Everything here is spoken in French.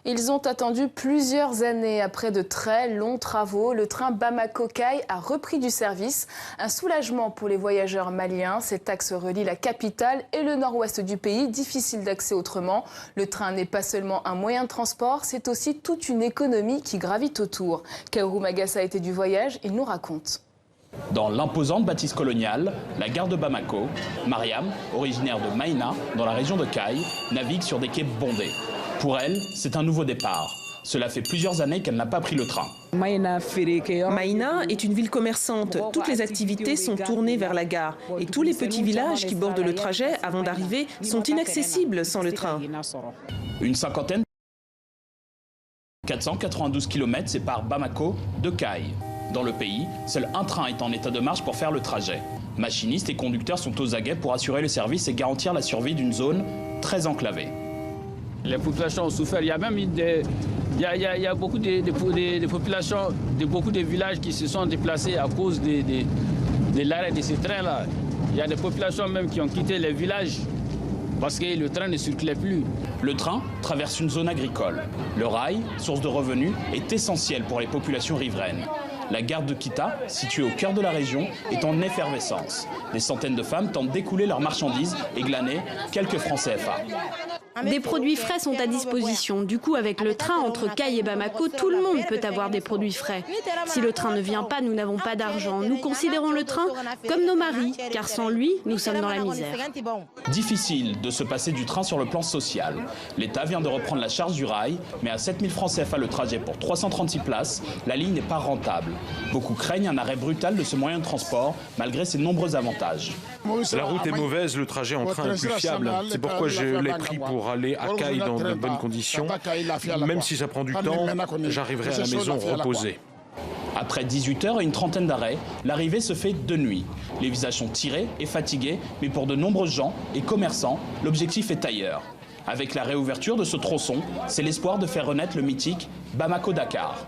Ils ont attendu plusieurs années. Après de très longs travaux, le train Bamako-Kai a repris du service. Un soulagement pour les voyageurs maliens. Cet axe relie la capitale et le nord-ouest du pays, difficile d'accès autrement. Le train n'est pas seulement un moyen de transport, c'est aussi toute une économie qui gravite autour. Kaoru Magassa était du voyage, il nous raconte. Dans l'imposante bâtisse coloniale, la gare de Bamako, Mariam, originaire de Maïna, dans la région de Kai, navigue sur des quais bondés. Pour elle, c'est un nouveau départ. Cela fait plusieurs années qu'elle n'a pas pris le train. Maïna est une ville commerçante. Toutes les activités sont tournées vers la gare. Et tous les petits villages qui bordent le trajet avant d'arriver sont inaccessibles sans le train. Une cinquantaine, 492 km séparent Bamako de Kai. Dans le pays, seul un train est en état de marche pour faire le trajet. Machinistes et conducteurs sont aux aguets pour assurer le service et garantir la survie d'une zone très enclavée. Les populations ont souffert. Il y a même beaucoup de populations, beaucoup de villages qui se sont déplacés à cause de l'arrêt de ces trains-là. Il y a des populations même qui ont quitté les villages parce que le train ne circulait plus. Le train traverse une zone agricole. Le rail, source de revenus, est essentiel pour les populations riveraines. La gare de Kita, située au cœur de la région, est en effervescence. Des centaines de femmes tentent d'écouler leurs marchandises et glaner quelques francs CFA. Des produits frais sont à disposition. Du coup, avec le train entre Kai et Bamako, tout le monde peut avoir des produits frais. Si le train ne vient pas, nous n'avons pas d'argent. Nous considérons le train comme nos maris, car sans lui, nous sommes dans la misère. Difficile de se passer du train sur le plan social. L'État vient de reprendre la charge du rail, mais à 7 000 francs CFA le trajet pour 336 places, la ligne n'est pas rentable. Beaucoup craignent un arrêt brutal de ce moyen de transport, malgré ses nombreux avantages. La route est mauvaise, le trajet en train est plus fiable. C'est pourquoi je l'ai pris pour aller à Kai dans de bonnes conditions. Même si ça prend du temps, j'arriverai à la maison reposé. Après 18 heures et une trentaine d'arrêts, l'arrivée se fait de nuit. Les visages sont tirés et fatigués, mais pour de nombreux gens et commerçants, l'objectif est ailleurs. Avec la réouverture de ce tronçon, c'est l'espoir de faire renaître le mythique Bamako-Dakar.